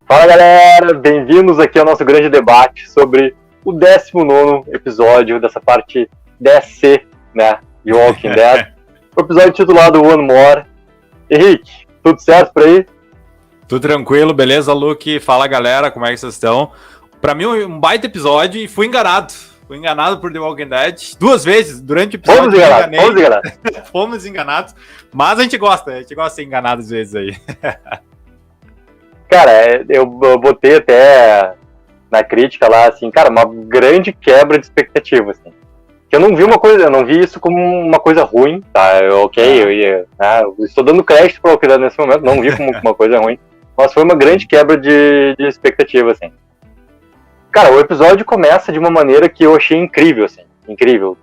Fala galera, bem-vindos aqui ao nosso grande debate sobre o 19º episódio dessa parte DC, né, de Walking Dead. O episódio titulado One More. Henrique, tudo certo por aí? Tudo tranquilo, beleza, Luke? Fala galera, como é que vocês estão? Pra mim um baita episódio e fui enganado. Fui enganado por The Walking Dead 2 vezes durante o episódio. Fomos enganados, mas a gente gosta de ser enganado às vezes aí. Cara, eu botei até na crítica lá, assim, cara, uma grande quebra de expectativa, assim. Eu não vi eu não vi isso como uma coisa ruim, tá? Eu estou dando crédito para o Walking Dead nesse momento, não vi como uma coisa ruim, mas foi uma grande quebra de expectativa, assim. Cara, o episódio começa de uma maneira que eu achei incrível, assim, incrível.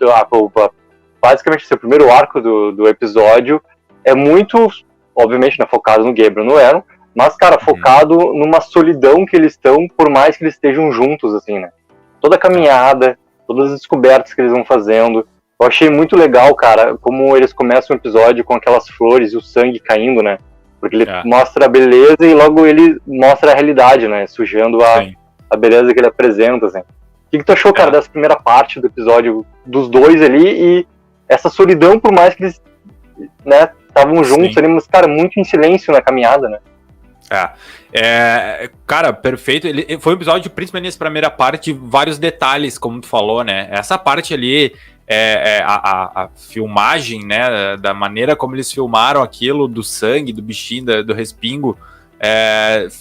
Basicamente, o primeiro arco do episódio é muito, obviamente, né, focado no Gabriel, no Aaron, mas, cara, focado numa solidão que eles estão, por mais que eles estejam juntos, assim, né? Toda a caminhada, todas as descobertas que eles vão fazendo. Eu achei muito legal, cara, como eles começam o episódio com aquelas flores e o sangue caindo, né? Porque ele mostra a beleza e logo ele mostra a realidade, né? Sujando a beleza que ele apresenta, assim. O que tu achou, cara, dessa primeira parte do episódio dos dois ali e essa solidão, por mais que eles, né, estavam juntos ali, mas, cara, muito em silêncio na caminhada, né? Cara, perfeito. Foi um episódio, principalmente nessa primeira parte, vários detalhes, como tu falou, né? Essa parte ali, a filmagem, né? Da maneira como eles filmaram aquilo, do sangue, do bichinho, do respingo,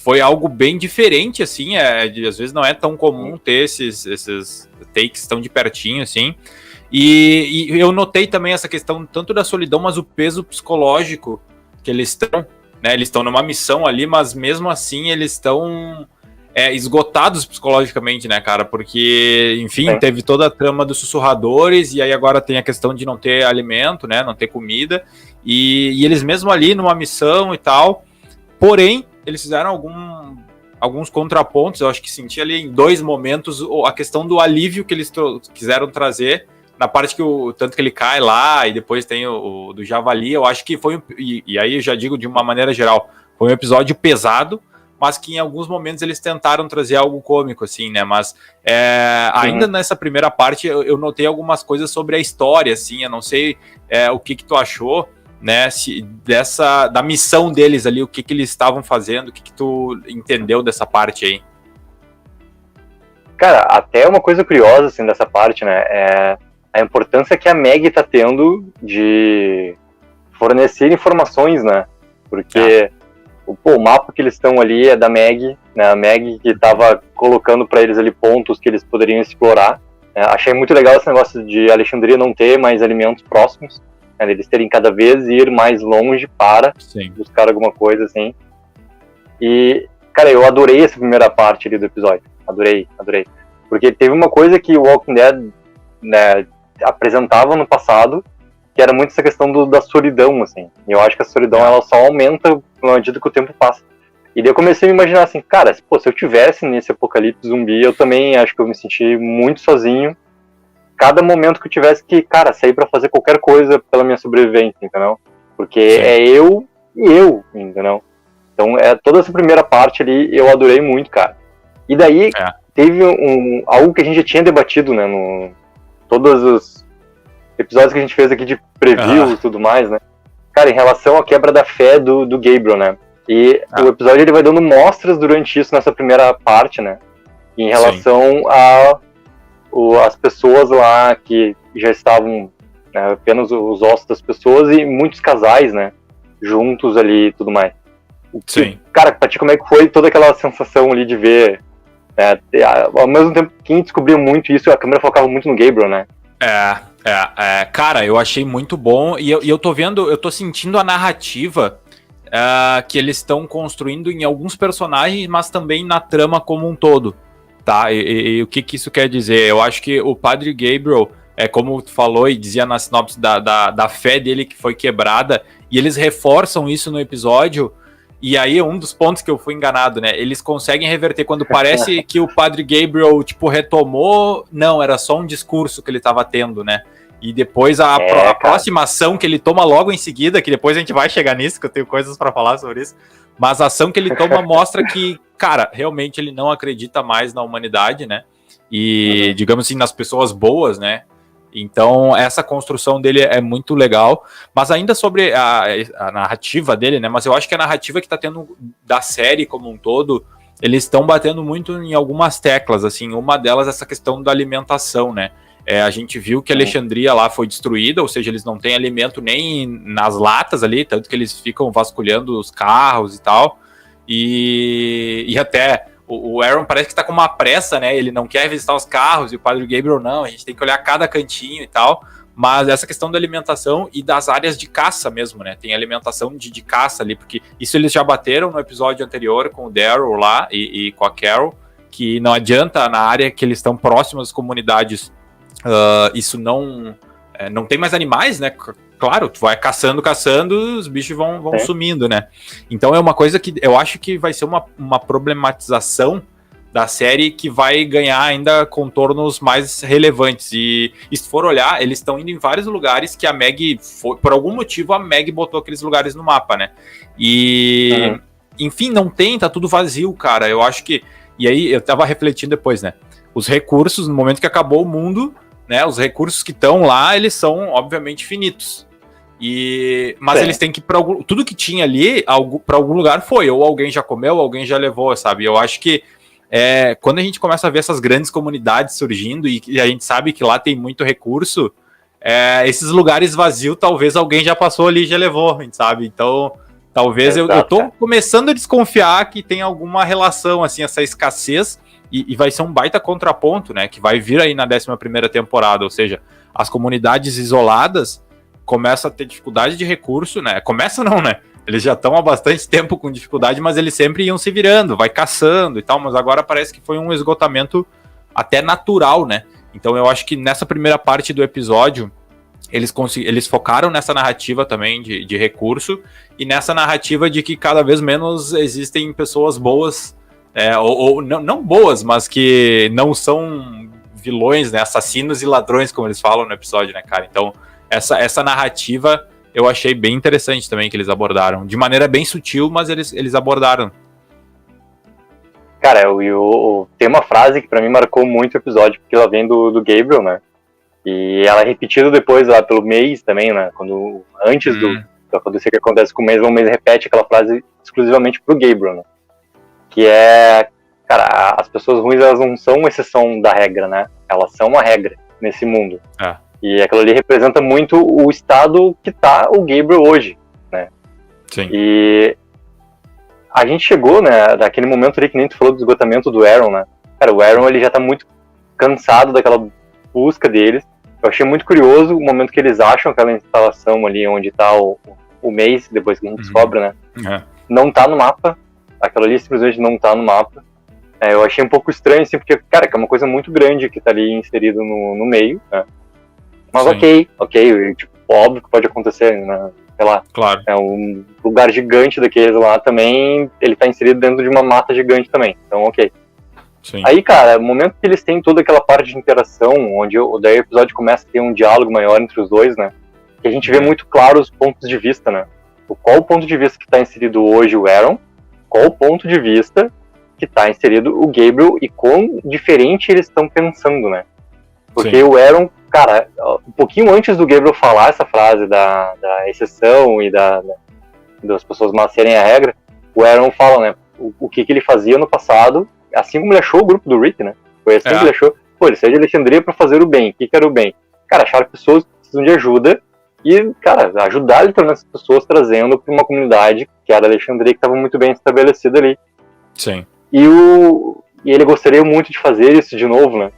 foi algo bem diferente, assim. Às vezes não é tão comum ter esses takes tão de pertinho, assim. E eu notei também essa questão tanto da solidão, mas o peso psicológico que eles estão. Né, eles estão numa missão ali, mas mesmo assim eles estão esgotados psicologicamente, né, cara? Porque, enfim, teve toda a trama dos sussurradores, e aí agora tem a questão de não ter alimento, né? Não ter comida, e eles mesmo ali numa missão e tal. Porém, eles fizeram alguns contrapontos. Eu acho que senti ali em 2 momentos a questão do alívio que eles quiseram trazer. Na parte tanto que ele cai lá, e depois tem o do Javali, eu acho que foi, e aí eu já digo de uma maneira geral, foi um episódio pesado, mas que em alguns momentos eles tentaram trazer algo cômico, assim, né, mas ainda nessa primeira parte eu notei algumas coisas sobre a história, assim, eu não sei o que tu achou, né, da missão deles ali, o que eles estavam fazendo, o que tu entendeu dessa parte aí? Cara, até uma coisa curiosa, assim, dessa parte, né, a importância que a Maggie tá tendo de fornecer informações, né? Porque o mapa que eles estão ali é da Maggie, né? A Maggie que tava colocando para eles ali pontos que eles poderiam explorar. Achei muito legal esse negócio de Alexandria não ter mais alimentos próximos, né? Eles terem cada vez ir mais longe para buscar alguma coisa, assim. E, cara, eu adorei essa primeira parte ali do episódio. Adorei. Porque teve uma coisa que o Walking Dead, né, apresentava no passado, que era muito essa questão da solidão, assim. E eu acho que a solidão ela só aumenta na medida que o tempo passa. E daí eu comecei a me imaginar assim, cara, se eu tivesse nesse apocalipse zumbi, eu também acho que eu me senti muito sozinho. Cada momento que eu tivesse que, cara, sair pra fazer qualquer coisa pela minha sobrevivência, entendeu? Porque é eu e eu, entendeu? Então, toda essa primeira parte ali, eu adorei muito, cara. E daí, teve algo que a gente já tinha debatido, né, todos os episódios que a gente fez aqui de preview e tudo mais, né? Cara, em relação à quebra da fé do Gabriel, né? E o episódio ele vai dando mostras durante isso, nessa primeira parte, né? Em relação às pessoas lá que já estavam, né, apenas os ossos das pessoas e muitos casais, né? Juntos ali e tudo mais. Cara, pra ti, como é que foi toda aquela sensação ali de ver... ao mesmo tempo, quem descobriu muito isso, a câmera focava muito no Gabriel, né? Cara, eu achei muito bom, e eu tô sentindo a narrativa que eles estão construindo em alguns personagens, mas também na trama como um todo, tá? E o que isso quer dizer? Eu acho que o Padre Gabriel, como tu falou e dizia na sinopse da fé dele que foi quebrada, e eles reforçam isso no episódio. E aí, um dos pontos que eu fui enganado, né? Eles conseguem reverter quando parece que o Padre Gabriel, tipo, retomou. Não, era só um discurso que ele tava tendo, né? E depois a próxima ação que ele toma logo em seguida, que depois a gente vai chegar nisso, que eu tenho coisas pra falar sobre isso. Mas a ação que ele toma mostra que, cara, realmente ele não acredita mais na humanidade, né? E, digamos assim, nas pessoas boas, né? Então, essa construção dele é muito legal. Mas ainda sobre a narrativa dele, né? Mas eu acho que a narrativa que tá tendo da série como um todo, eles estão batendo muito em algumas teclas, assim. Uma delas é essa questão da alimentação, né? A gente viu que a Alexandria lá foi destruída, ou seja, eles não têm alimento nem nas latas ali, tanto que eles ficam vasculhando os carros e tal. E até o Aaron parece que tá com uma pressa, né? Ele não quer visitar os carros, e o Padre Gabriel não, a gente tem que olhar cada cantinho e tal. Mas essa questão da alimentação e das áreas de caça mesmo, né? Tem alimentação de caça ali, porque isso eles já bateram no episódio anterior com o Daryl lá e com a Carol, que não adianta na área que eles estão próximos às comunidades, isso não tem mais animais, né? Claro, tu vai caçando, os bichos vão sumindo, né? Então é uma coisa que eu acho que vai ser uma problematização da série que vai ganhar ainda contornos mais relevantes. E se for olhar, eles estão indo em vários lugares que a Meg, por algum motivo, a Meg botou aqueles lugares no mapa, né? E, enfim, não tem, tá tudo vazio, cara. Eu acho que... E aí, eu tava refletindo depois, né? Os recursos, no momento que acabou o mundo, né? Os recursos que estão lá, eles são, obviamente, finitos. Mas eles têm que ir pra tudo que tinha ali, pra algum lugar foi. Ou alguém já comeu, ou alguém já levou, sabe? Eu acho que quando a gente começa a ver essas grandes comunidades surgindo e a gente sabe que lá tem muito recurso, esses lugares vazios, talvez alguém já passou ali e já levou, a gente sabe? Então, talvez eu tô começando a desconfiar que tem alguma relação, assim, essa escassez, e vai ser um baita contraponto, né? Que vai vir aí na 11ª temporada, ou seja, as comunidades isoladas começam a ter dificuldade de recurso, né? Começa não, né? Eles já estão há bastante tempo com dificuldade, mas eles sempre iam se virando, vai caçando e tal, mas agora parece que foi um esgotamento até natural, né? Então eu acho que nessa primeira parte do episódio, eles focaram nessa narrativa também de recurso, e nessa narrativa de que cada vez menos existem pessoas boas, ou não boas, mas que não são vilões, né? Assassinos e ladrões, como eles falam no episódio, né, cara? Então essa narrativa eu achei bem interessante também que eles abordaram. De maneira bem sutil, mas eles abordaram. Cara, tem uma frase que pra mim marcou muito o episódio, porque ela vem do Gabriel, né? E ela é repetida depois lá pelo Maze também, né? Antes do acontecer o que acontece com o Maze repete aquela frase exclusivamente pro Gabriel, né? Que cara, as pessoas ruins, elas não são exceção da regra, né? Elas são a regra nesse mundo. E aquilo ali representa muito o estado que tá o Gabriel hoje, né? Sim. E a gente chegou, né, daquele momento ali que nem tu falou do esgotamento do Aaron, né? Cara, o Aaron, ele já tá muito cansado daquela busca deles. Eu achei muito curioso o momento que eles acham aquela instalação ali onde tá o Maze, depois que a gente descobre, né? Não tá no mapa. Aquilo ali simplesmente não tá no mapa. Eu achei um pouco estranho, assim, porque, cara, que é uma coisa muito grande que tá ali inserido no meio, né? Mas ok, tipo, óbvio que pode acontecer, né? Sei lá, claro. É um lugar gigante daqueles lá também, ele tá inserido dentro de uma mata gigante também, então ok. Sim. Aí, cara, no momento que eles têm toda aquela parte de interação, onde daí o episódio começa a ter um diálogo maior entre os dois, né? Que a gente vê muito claro os pontos de vista, né? Qual o ponto de vista que tá inserido hoje o Aaron, qual o ponto de vista que tá inserido o Gabriel e quão diferente eles estão pensando, né? Porque Sim. O Aaron, cara, um pouquinho antes do Gabriel falar essa frase da exceção e das pessoas más serem a regra, o Aaron fala, né, o que ele fazia no passado, assim como ele achou o grupo do Rick, né? Foi assim que ele achou, ele saiu de Alexandria pra fazer o bem. O que era o bem? Cara, achar pessoas que precisam de ajuda e, cara, ajudar literalmente essas pessoas trazendo pra uma comunidade que era Alexandria, que estava muito bem estabelecida ali. Sim. E ele gostaria muito de fazer isso de novo, né?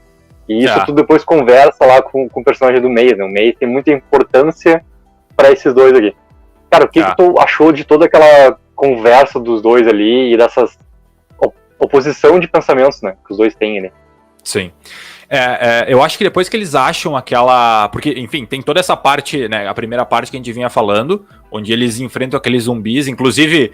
E isso tudo depois conversa lá com o personagem do Maze, né? O Maze tem muita importância pra esses dois aqui. Cara, o que tu achou de toda aquela conversa dos dois ali e dessas oposição de pensamentos, né? Que os dois têm, né? Sim. Eu acho que depois que eles acham aquela... Porque, enfim, tem toda essa parte, né? A primeira parte que a gente vinha falando, onde eles enfrentam aqueles zumbis. Inclusive,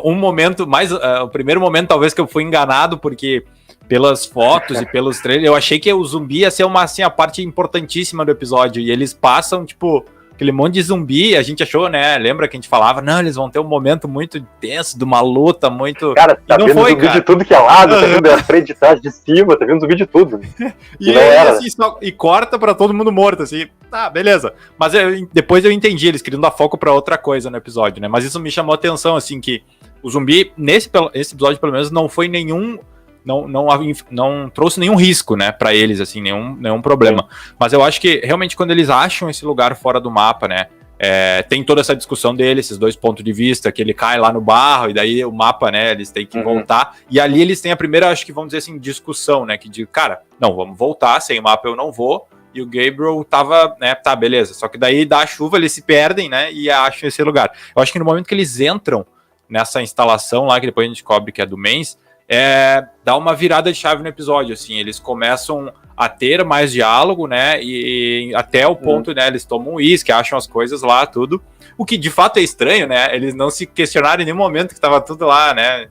um momento mais... o primeiro momento, talvez, que eu fui enganado, porque... pelas fotos e pelos trailers, eu achei que o zumbi ia ser a parte importantíssima do episódio, e eles passam, tipo, aquele monte de zumbi, a gente achou, né? Lembra que a gente falava, não, eles vão ter um momento muito tenso, de uma luta muito... Cara, tá não vendo foi, zumbi cara. de tudo que é lado, tá vendo da frente, de trás, de cima, tá vendo zumbi de tudo. E não aí, era. assim, e corta pra todo mundo morto, assim, tá, beleza. Mas depois eu entendi, eles queriam dar foco pra outra coisa no episódio, né? Mas isso me chamou a atenção, assim, que o zumbi, esse episódio, pelo menos, não foi nenhum... Não trouxe nenhum risco, né, pra eles, assim, nenhum problema. Mas eu acho que, realmente, quando eles acham esse lugar fora do mapa, né, tem toda essa discussão dele, esses dois pontos de vista, que ele cai lá no barro, e daí o mapa, né, eles têm que voltar, e ali eles têm a primeira, acho que vamos dizer assim, discussão, né, que diz, cara, não, vamos voltar, sem o mapa eu não vou, e o Gabriel tava, né, tá, beleza, só que daí dá a chuva, eles se perdem, né, e acham esse lugar. Eu acho que no momento que eles entram nessa instalação lá, que depois a gente descobre que é do Mens, dá uma virada de chave no episódio, assim, eles começam a ter mais diálogo, né, e até o ponto, né, eles tomam uísque, acham as coisas lá, tudo, o que de fato é estranho, né, eles não se questionaram em nenhum momento que tava tudo lá, né,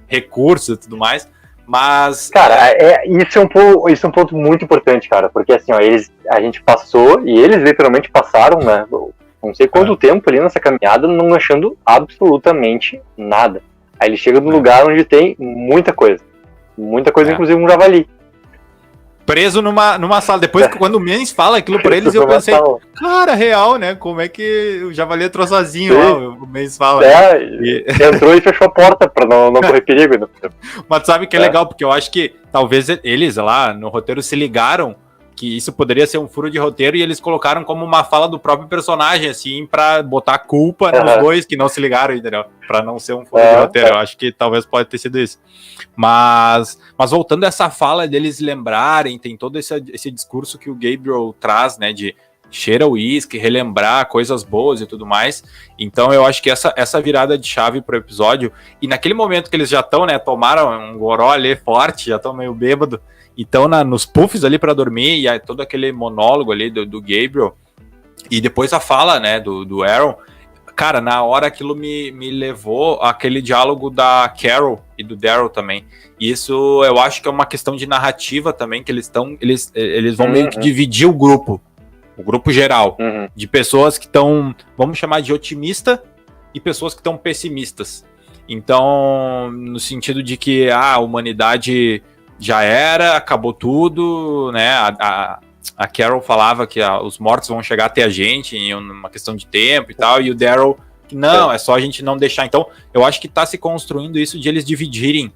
recursos e tudo mais, mas... Cara, isso é um ponto muito importante, cara, porque assim, ó, a gente passou, e eles literalmente passaram, né, não sei quanto tempo ali nessa caminhada, não achando absolutamente nada. Aí ele chega num lugar onde tem muita coisa, inclusive um javali. Preso numa sala. Depois, quando o Mens fala aquilo pra eles, eu pensei, cara, real, né? Como é que o javali entrou sozinho lá, o Mens fala. Entrou e fechou a porta pra não correr perigo. Né? Mas sabe que é legal, porque eu acho que talvez eles lá no roteiro se ligaram que isso poderia ser um furo de roteiro e eles colocaram como uma fala do próprio personagem, assim, pra botar culpa nos dois que não se ligaram, entendeu? Pra não ser um furo de roteiro. Eu acho que talvez pode ter sido isso. Mas voltando a essa fala deles lembrarem, tem todo esse discurso que o Gabriel traz, né, de cheira o uísque, relembrar coisas boas e tudo mais. Então eu acho que essa virada de chave pro episódio, e naquele momento que eles já estão, né, tomaram um goró ali forte, já estão meio bêbado, então nos puffs ali para dormir, e todo aquele monólogo ali do Gabriel, e depois a fala, né, do Aaron, cara, na hora aquilo me levou àquele diálogo da Carol e do Daryl também. Isso eu acho que é uma questão de narrativa também, que eles vão meio que dividir o grupo geral, de pessoas que estão, vamos chamar de otimista, e pessoas que estão pessimistas. Então, no sentido de que a humanidade já era, acabou tudo, né? A Carol falava que os mortos vão chegar até a gente em uma questão de tempo e tal, e o Daryl, que não, é só a gente não deixar. Então, eu acho que tá se construindo isso de eles dividirem,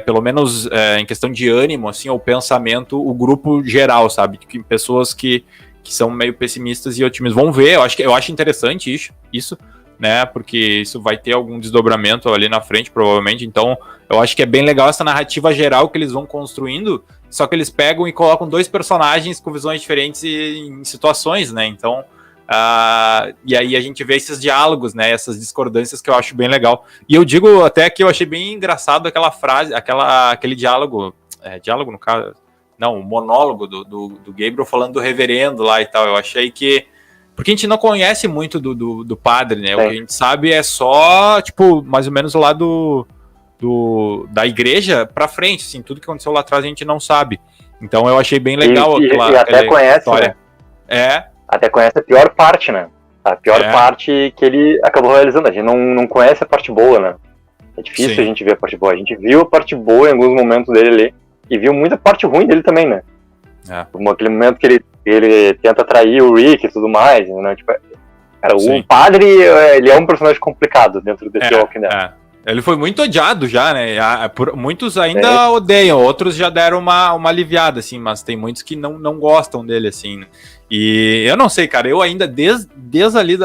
pelo menos em questão de ânimo, assim, o pensamento, o grupo geral, sabe? Que pessoas que são meio pessimistas e otimistas. Vamos ver, eu acho interessante isso, né? Porque isso vai ter algum desdobramento ali na frente, provavelmente. Então, eu acho que é bem legal essa narrativa geral que eles vão construindo, só que eles pegam e colocam dois personagens com visões diferentes em situações, né? Então, e aí a gente vê esses diálogos, né? Essas discordâncias que eu acho bem legal. E eu digo até que eu achei bem engraçado aquela frase, aquele diálogo, diálogo no caso, não, o monólogo do Gabriel falando do reverendo lá e tal. Eu achei que... Porque a gente não conhece muito do padre, né? O que a gente sabe é só, tipo, mais ou menos lá da igreja pra frente, assim, tudo que aconteceu lá atrás a gente não sabe. Então eu achei bem legal e até conhece, história. Né? Até conhece a pior parte, né? A pior parte que ele acabou realizando. A gente não conhece a parte boa, né? É difícil a gente ver a parte boa. A gente viu a parte boa em alguns momentos dele ali, e viu muita parte ruim dele também, né? Aquele momento que ele tenta atrair o Rick e tudo mais, né? Tipo, cara, o padre, ele é um personagem complicado dentro desse Walking Dead. Ele foi muito odiado já, né? Muitos ainda odeiam, outros já deram uma aliviada, assim, mas tem muitos que não gostam dele, assim. Né? E eu não sei, cara, eu ainda, desde ali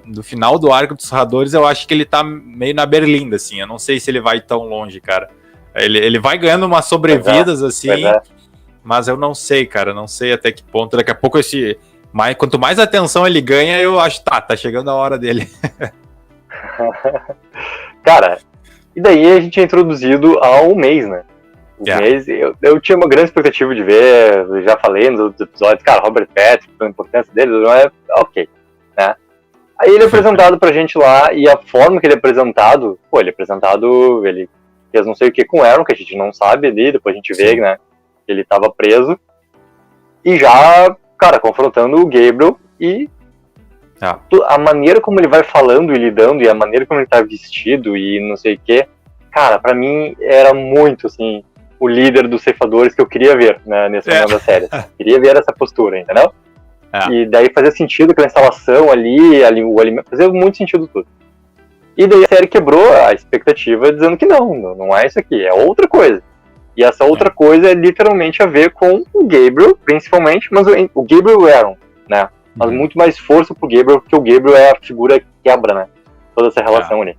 do final do Arco dos Sussurradores, eu acho que ele tá meio na berlinda, assim. Eu não sei se ele vai tão longe, cara. Ele vai ganhando umas sobrevidas, assim, mas eu não sei, cara, não sei até que ponto. Daqui a pouco quanto mais atenção ele ganha, eu acho, tá chegando a hora dele. Cara, e daí a gente é introduzido ao mês, né? O mês, eu tinha uma grande expectativa de ver, eu já falei nos episódios, cara, Robert Patrick, a importância dele, não é ok, né? Aí ele é apresentado pra gente lá, e a forma que ele é apresentado, ele fez não sei o que com o Aaron, que a gente não sabe ali, depois a gente vê, né, que ele tava preso, e já, cara, confrontando o Gabriel, e A maneira como ele vai falando e lidando, e a maneira como ele tá vestido e não sei o que, cara, pra mim era muito, assim, o líder dos ceifadores que eu queria ver, né, nesse momento da série. Queria ver essa postura, entendeu? E daí fazia sentido aquela instalação ali, o alimento, fazia muito sentido tudo. E daí a série quebrou a expectativa dizendo que não é isso aqui, é outra coisa. E essa outra coisa é literalmente a ver com o Gabriel, principalmente, mas o Gabriel e o Aaron, né? Mas muito mais força pro Gabriel, porque o Gabriel é a figura que quebra, né? Toda essa relação ali.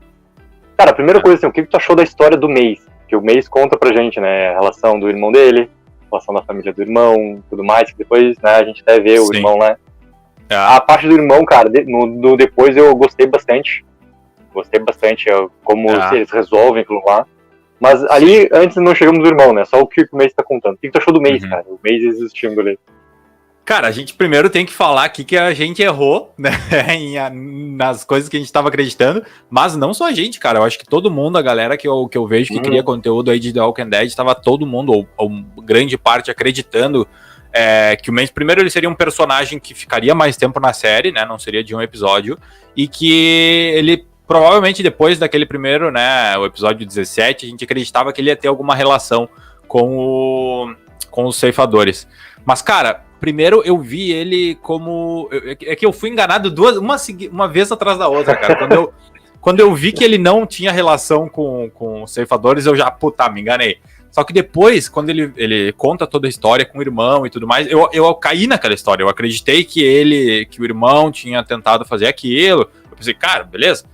Cara, a primeira coisa assim, o que tu achou da história do Mace? Que o Mace conta pra gente, né? A relação do irmão dele, a relação da família do irmão, tudo mais, que depois, né, a gente até vê o irmão, né? A parte do irmão, cara, no depois eu gostei bastante. Como eles resolvem aquilo lá. Mas ali, antes não chegamos no irmão, né? Só o que o Mace tá contando. O que tu achou do Mace, cara? O Mace existindo ali. Cara, a gente primeiro tem que falar aqui que a gente errou, né, nas coisas que a gente tava acreditando, mas não só a gente, cara, eu acho que todo mundo, a galera que eu vejo que cria conteúdo aí de The Walking Dead, tava todo mundo, ou grande parte, acreditando que o Mace, primeiro, ele seria um personagem que ficaria mais tempo na série, né, não seria de um episódio, e que ele, provavelmente depois daquele primeiro, né, o episódio 17, a gente acreditava que ele ia ter alguma relação com os ceifadores. Mas, cara, primeiro eu vi ele como... É que eu fui enganado uma vez atrás da outra, cara. Quando eu vi que ele não tinha relação com os ceifadores, eu já, me enganei. Só que depois, quando ele conta toda a história com o irmão e tudo mais, eu caí naquela história. Eu acreditei que o irmão tinha tentado fazer aquilo. Eu pensei, cara, beleza.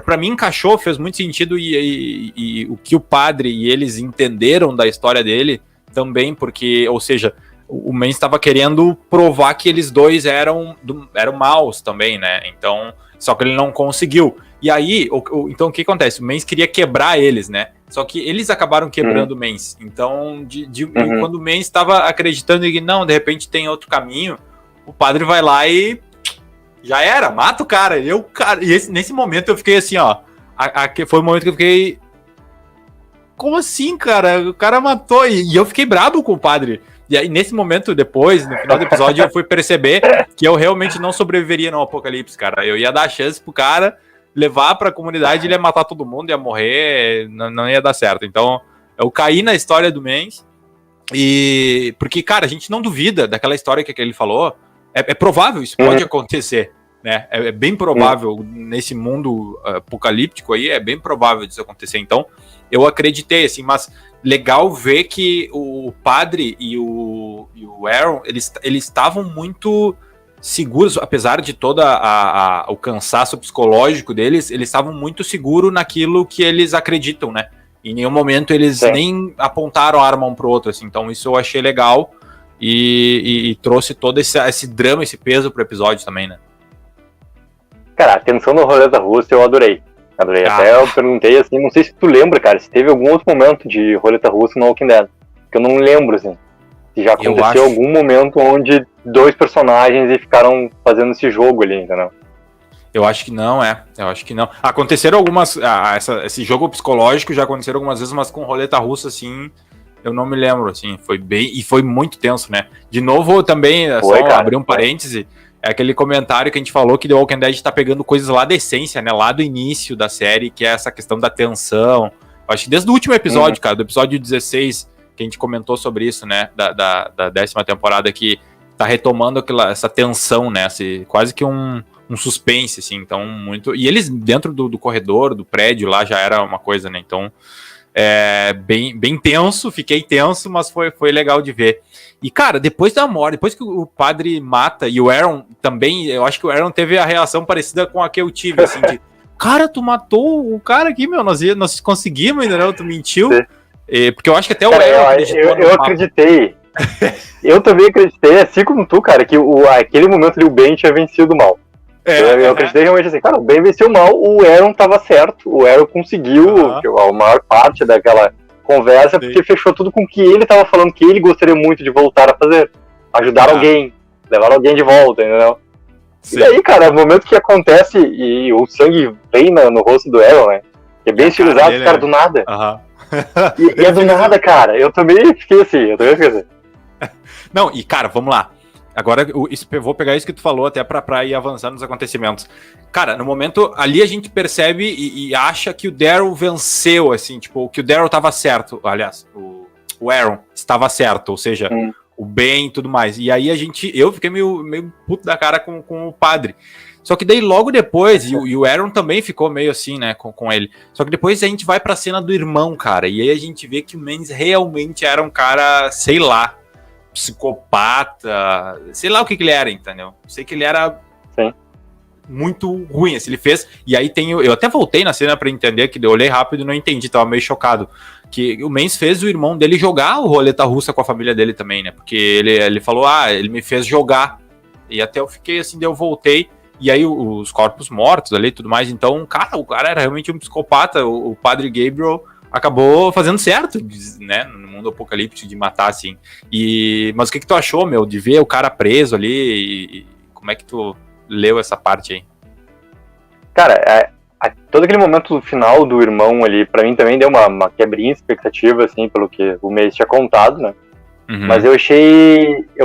Pra mim encaixou, fez muito sentido e o que o padre e eles entenderam da história dele também, porque, ou seja... O Mance estava querendo provar que eles dois eram maus também, né? Então, só que ele não conseguiu. E aí, então o que acontece? O Mance queria quebrar eles, né? Só que eles acabaram quebrando o Mance. Então, quando o Mance estava acreditando que não, de repente tem outro caminho, o padre vai lá e já era, mata o cara. E nesse momento eu fiquei assim, ó. Foi o momento que eu fiquei... Como assim, cara? O cara matou. E eu fiquei brabo com o padre. E aí, nesse momento, depois, no final do episódio, eu fui perceber que eu realmente não sobreviveria no apocalipse, cara. Eu ia dar chance pro cara, levar pra comunidade, ele ia matar todo mundo, ia morrer, não ia dar certo. Então, eu caí na história do Mance, porque, cara, a gente não duvida daquela história que ele falou. É provável, isso pode acontecer, né? É bem provável, nesse mundo apocalíptico aí, é bem provável disso acontecer. Então, eu acreditei, assim, mas... legal ver que o padre e o Aaron, eles estavam muito seguros, apesar de todo o cansaço psicológico deles, eles estavam muito seguros naquilo que eles acreditam, né? Em nenhum momento eles nem apontaram a arma um pro outro, assim. Então isso eu achei legal e trouxe todo esse drama, esse peso pro episódio também, né? Cara, a tensão no Roleta Russa eu adorei. Até eu perguntei, assim, não sei se tu lembra, cara, se teve algum outro momento de roleta russa no Walking Dead. Que eu não lembro, assim. Se já aconteceu algum momento onde dois personagens ficaram fazendo esse jogo ali, entendeu? Eu acho que não, Eu acho que não. Aconteceram algumas... esse jogo psicológico já aconteceram algumas vezes, mas com roleta russa, assim, eu não me lembro, assim. Foi bem... E foi muito tenso, né? De novo, também, abrir um parêntese... É aquele comentário que a gente falou que The Walking Dead tá pegando coisas lá da essência, né? Lá do início da série, que é essa questão da tensão. Acho que desde o último episódio, cara, do episódio 16, que a gente comentou sobre isso, né? Da 10ª temporada, que tá retomando essa tensão, né? Quase que um suspense, assim. Então, muito... E eles, dentro do corredor, do prédio lá, já era uma coisa, né? Então, bem tenso, fiquei tenso, mas foi legal de ver. E, cara, depois da morte, depois que o padre mata, e o Aaron também, eu acho que o Aaron teve a reação parecida com a que eu tive, assim, de, cara, tu matou o cara aqui, meu, nós conseguimos ainda, não, tu mentiu. Porque eu acho que até o Aaron acreditou. Eu acreditei. Eu também acreditei, assim como tu, cara, que aquele momento ali o Ben tinha vencido o mal. Eu acreditei realmente assim, cara, o Ben venceu o mal, o Aaron tava certo, o Aaron conseguiu a maior parte daquela conversa, porque fechou tudo com o que ele tava falando, que ele gostaria muito de voltar a fazer. Ajudar alguém, levar alguém de volta, entendeu? Sim. E aí, cara, no momento que acontece e o sangue vem no rosto do Aaron, né? Que é bem estilizado, cara, do nada. E é do nada, cara. Eu também fiquei assim, Não, e cara, vamos lá. agora eu vou pegar isso que tu falou até pra ir avançando nos acontecimentos. Cara, no momento ali a gente percebe e acha que o Daryl venceu, assim, tipo, que o Daryl tava certo, aliás, o Aaron estava certo, ou seja, o Ben e tudo mais. E aí eu fiquei meio puto da cara com o padre. Só que daí logo depois, e o Aaron também ficou meio assim, né, com ele. Só que depois a gente vai pra cena do irmão, cara, e aí a gente vê que o Mendes realmente era um cara, sei lá, psicopata, sei lá o que ele era, entendeu? Sei que ele era muito ruim, assim, ele fez, e aí eu até voltei na cena pra entender, que eu olhei rápido e não entendi, tava meio chocado, que o Mendes fez o irmão dele jogar o roleta russa com a família dele também, né, porque ele falou, ele me fez jogar, e até eu fiquei assim, daí eu voltei, e aí os corpos mortos ali e tudo mais, então, cara, o cara era realmente um psicopata, o padre Gabriel acabou fazendo certo, né, no mundo apocalíptico de matar, assim, mas o que tu achou, meu, de ver o cara preso ali, e como é que tu leu essa parte aí? Cara, todo aquele momento final do irmão ali, pra mim também deu uma quebrinha de expectativa, assim, pelo que o Mace tinha contado, né? Uhum. Mas eu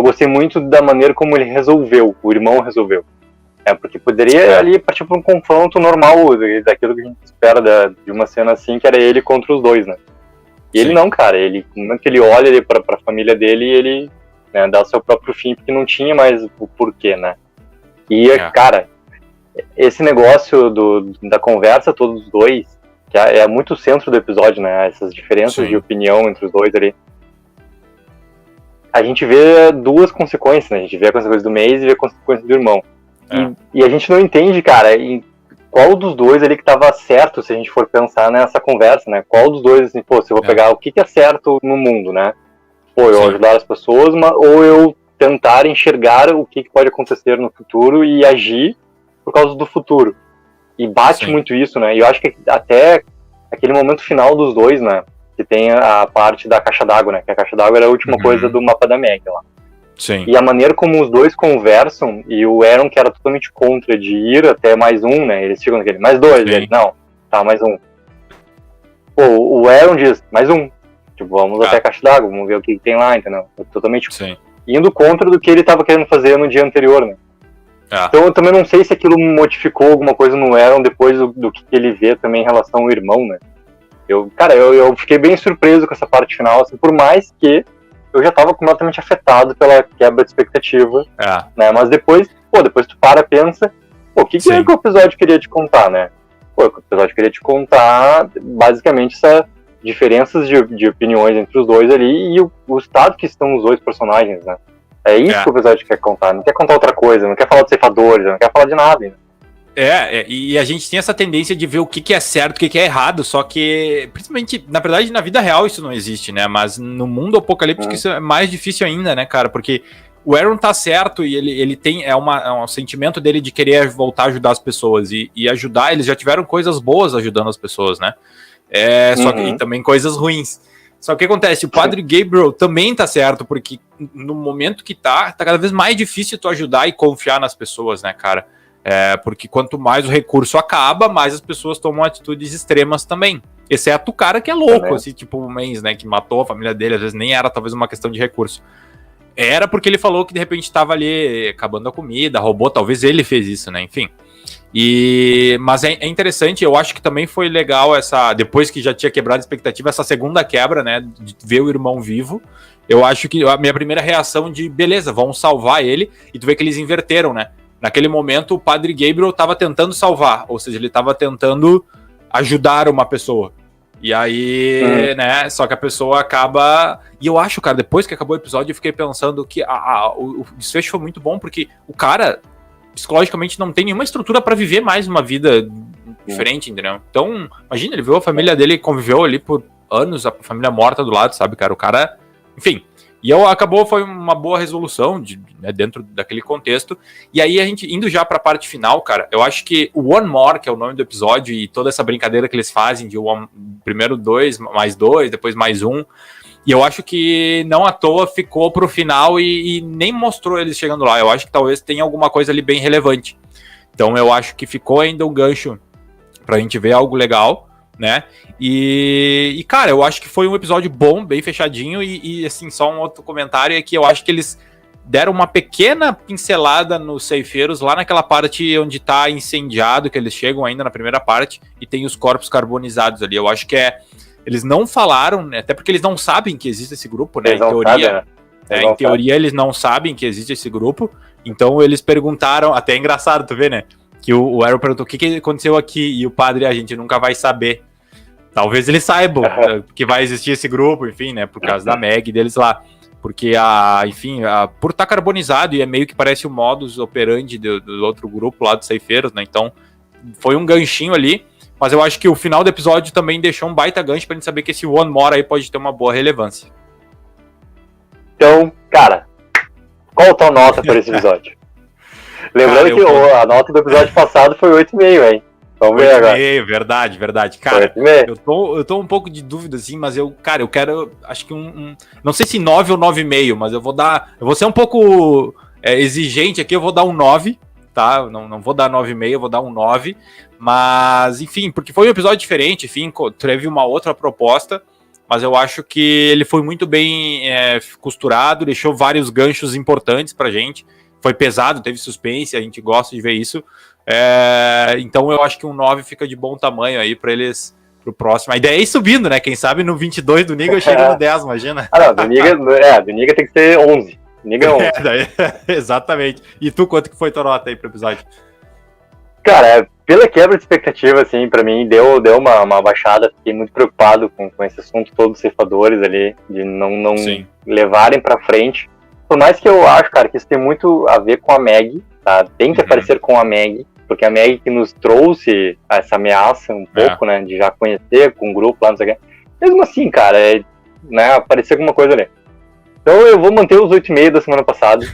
gostei muito da maneira como ele resolveu, o irmão resolveu. Porque poderia ali partir pra um confronto normal daquilo que a gente espera de uma cena assim, que era ele contra os dois, né? E ele não, cara, no momento que ele olha ali pra família dele, ele, né, dá o seu próprio fim, porque não tinha mais o porquê, né? E, cara, esse negócio da conversa, todos os dois, que é muito o centro do episódio, né? Essas diferenças de opinião entre os dois ali. A gente vê duas consequências, né? A gente vê a consequência do Mace e vê a consequência do irmão. E a gente não entende, cara, em qual dos dois ali que tava certo, se a gente for pensar nessa conversa, né? Qual dos dois, assim, pô, se eu vou pegar o que é certo no mundo, né? Pô, eu ajudar as pessoas, ou eu tentar enxergar o que pode acontecer no futuro e agir por causa do futuro. E bate muito isso, né? E eu acho que até aquele momento final dos dois, né? Que tem a parte da caixa d'água, né? Que a caixa d'água era a última coisa do mapa da Meg lá. Sim. E a maneira como os dois conversam, e o Aaron, que era totalmente contra de ir até mais um, né? Eles ficam naquele, mais dois, ele, não, tá, mais um. Pô, o Aaron diz, mais um. Tipo, vamos até a caixa d'água, vamos ver o que tem lá, entendeu? Totalmente indo contra do que ele tava querendo fazer no dia anterior, né? Então eu também não sei se aquilo modificou alguma coisa no Aaron depois do que ele vê também em relação ao irmão, né? Eu fiquei bem surpreso com essa parte final, assim, por mais que eu já tava completamente afetado pela quebra de expectativa, né? Mas depois tu pensa, o que é que o episódio queria te contar, né? Pô, o episódio queria te contar, basicamente, essa diferenças de opiniões entre os dois ali e o estado que estão os dois personagens, né? É isso que o episódio quer contar, não quer contar outra coisa, não quer falar de ceifadores, não quer falar de nada, né? E a gente tem essa tendência de ver o que é certo, o que é errado, só que, principalmente, na verdade, na vida real isso não existe, né? Mas no mundo apocalíptico isso é mais difícil ainda, né, cara? Porque o Aaron tá certo e ele tem um sentimento dele de querer voltar a ajudar as pessoas e ajudar, eles já tiveram coisas boas ajudando as pessoas, né? Só que e também coisas ruins. Só que o que acontece? O padre Gabriel também tá certo, porque no momento que tá cada vez mais difícil tu ajudar e confiar nas pessoas, né, cara? Porque quanto mais o recurso acaba, mais as pessoas tomam atitudes extremas também. Exceto o cara que é louco, assim, tipo o Mendes, né, que matou a família dele, às vezes nem era talvez uma questão de recurso. Era porque ele falou que de repente estava ali acabando a comida, roubou, talvez ele fez isso, né, enfim. Mas é interessante, eu acho que também foi legal depois que já tinha quebrado a expectativa, essa segunda quebra, né, de ver o irmão vivo. Eu acho que a minha primeira reação de, beleza, vamos salvar ele, e tu vê que eles inverteram, né. Naquele momento, o padre Gabriel estava tentando salvar, ou seja, ele estava tentando ajudar uma pessoa. E aí, né, só que a pessoa acaba... E eu acho, cara, depois que acabou o episódio, eu fiquei pensando que o desfecho foi muito bom, porque o cara, psicologicamente, não tem nenhuma estrutura para viver mais uma vida diferente, entendeu? Então, imagina, ele viu a família dele, conviveu ali por anos, a família morta do lado, sabe, cara? O cara, enfim... E foi uma boa resolução né, dentro daquele contexto. E aí a gente, indo já pra parte final, cara, eu acho que o One More, que é o nome do episódio, e toda essa brincadeira que eles fazem de primeiro 2, mais 2, depois mais 1, e eu acho que não à toa ficou pro final e nem mostrou eles chegando lá. Eu acho que talvez tenha alguma coisa ali bem relevante. Então eu acho que ficou ainda um gancho pra gente ver algo legal, né? E cara, eu acho que foi um episódio bom, bem fechadinho, e assim, só um outro comentário é que eu acho que eles deram uma pequena pincelada nos ceifeiros, lá naquela parte onde tá incendiado, que eles chegam ainda na primeira parte, e tem os corpos carbonizados ali. Eu acho que eles não falaram, né, até porque eles não sabem que existe esse grupo, né? Em teoria, eles não sabem que existe esse grupo, então eles perguntaram, até é engraçado, tu vê, né? Que o Aaron perguntou, o que aconteceu aqui? E o padre, a gente nunca vai saber. Talvez eles saibam que vai existir esse grupo, enfim, né? Por causa da Meg deles lá. Porque, por estar carbonizado, e é meio que parece o modus operandi do outro grupo lá dos ceifeiros, né? Então, foi um ganchinho ali. Mas eu acho que o final do episódio também deixou um baita gancho pra gente saber que esse One More aí pode ter uma boa relevância. Então, cara, qual a tua nota por esse episódio? Lembrando que a nota do episódio passado foi 8,5, hein? Vamos ver agora. 8,5, verdade. Cara, eu tô um pouco de dúvida, assim, mas eu quero, acho que não sei se 9 ou 9,5, mas eu vou ser um pouco exigente aqui, eu vou dar um 9, tá? Não vou dar 9,5, eu vou dar um 9, mas, enfim, porque foi um episódio diferente, enfim, teve uma outra proposta, mas eu acho que ele foi muito bem costurado, deixou vários ganchos importantes pra gente, foi pesado, teve suspense, a gente gosta de ver isso. Então eu acho que um 9 fica de bom tamanho aí pra eles pro próximo. A ideia é ir subindo, né? Quem sabe no 22 do Niga eu chego no 10, imagina. Não, do Niga tem que ser 11. Niga é 11. Exatamente. E tu, quanto que foi tua nota aí pro episódio? Cara, pela quebra de expectativa, assim, pra mim deu uma baixada. Fiquei muito preocupado com esse assunto todo dos ceifadores ali, de não levarem pra frente. Por mais que eu acho, cara, que isso tem muito a ver com a Meg, tá? Tem que aparecer com a Meg, porque a Meg que nos trouxe essa ameaça um pouco, né, de já conhecer com o grupo lá, não sei o que. Mesmo assim, cara, né, aparecer alguma coisa ali. Então eu vou manter os 8,5 da semana passada,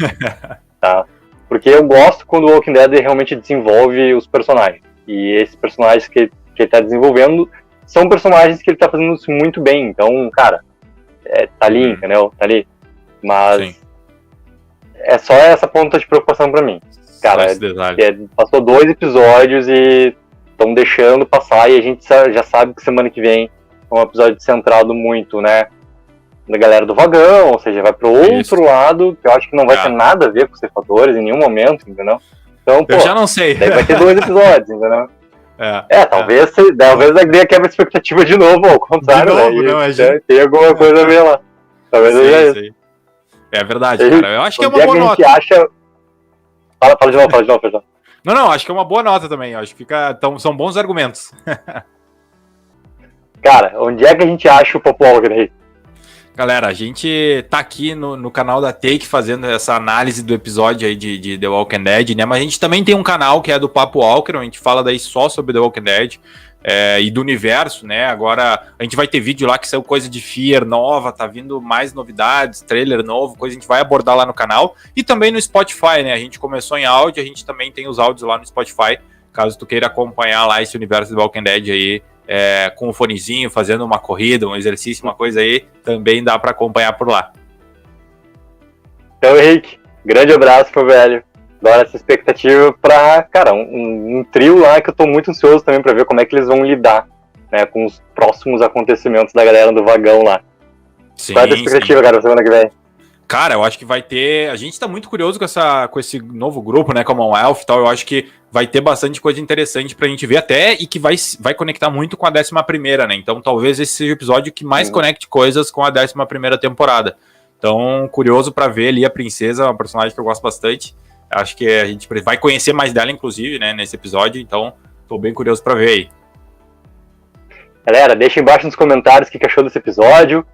tá? Porque eu gosto quando o Walking Dead realmente desenvolve os personagens. E esses personagens que ele tá desenvolvendo são personagens que ele tá fazendo isso muito bem. Então, cara, tá ali, entendeu? Tá ali. Mas é só essa ponta de preocupação pra mim. Cara, passou 2 episódios e estão deixando passar, e a gente já sabe que semana que vem é um episódio centrado muito, né, da galera do vagão, ou seja, vai pro outro lado, que eu acho que não vai ter nada a ver com os ceifadores em nenhum momento, entendeu? Então, eu já não sei. Daí vai ter 2 episódios, entendeu? Talvez dê a quebra de expectativa de novo, ao contrário, de novo, né? Tem alguma coisa a ver lá. Talvez seja isso. É verdade, cara. Eu acho que é uma boa nota. Fala de novo. Não, acho que é uma boa nota também. Acho que são bons argumentos. Cara, onde é que a gente acha o Papo Walker aí? Galera, a gente tá aqui no canal da Take fazendo essa análise do episódio aí de The Walking Dead, né? Mas a gente também tem um canal que é do Papo Walker, onde a gente fala daí só sobre The Walking Dead. E do universo, né? Agora a gente vai ter vídeo lá que saiu coisa de Fear nova, tá vindo mais novidades, trailer novo, coisa a gente vai abordar lá no canal. E também no Spotify, né? A gente começou em áudio, a gente também tem os áudios lá no Spotify, caso tu queira acompanhar lá esse universo do Walking Dead aí, com um fonezinho, fazendo uma corrida, um exercício, uma coisa aí, também dá pra acompanhar por lá. Então, Henrique, grande abraço, meu velho. Agora essa expectativa pra, cara, um trio lá que eu tô muito ansioso também pra ver como é que eles vão lidar, né, com os próximos acontecimentos da galera do vagão lá. Qual é a expectativa, cara, semana que vem? Cara, eu acho que vai ter... A gente tá muito curioso com esse novo grupo, né, Commonwealth e tal. Eu acho que vai ter bastante coisa interessante pra gente ver até, e que vai conectar muito com a 11ª, né? Então talvez esse seja o episódio que mais conecte coisas com a 11ª temporada. Então, curioso pra ver ali a Princesa, uma personagem que eu gosto bastante. Acho que a gente vai conhecer mais dela, inclusive, né, nesse episódio. Então, tô bem curioso pra ver aí. Galera, deixa embaixo nos comentários o que achou desse episódio.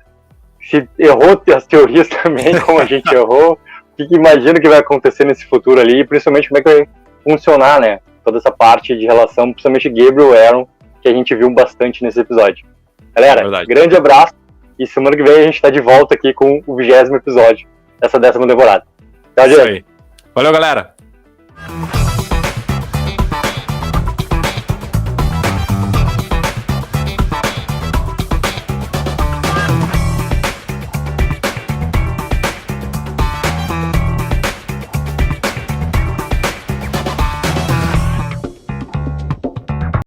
Se errou as teorias também, como a gente errou. O que imagina que vai acontecer nesse futuro ali. E principalmente como é que vai funcionar, né, toda essa parte de relação, principalmente Gabriel e Aaron, que a gente viu bastante nesse episódio. Galera, grande abraço. E semana que vem a gente tá de volta aqui com o 20º episódio dessa 10ª temporada. Tchau, gente. Valeu, galera!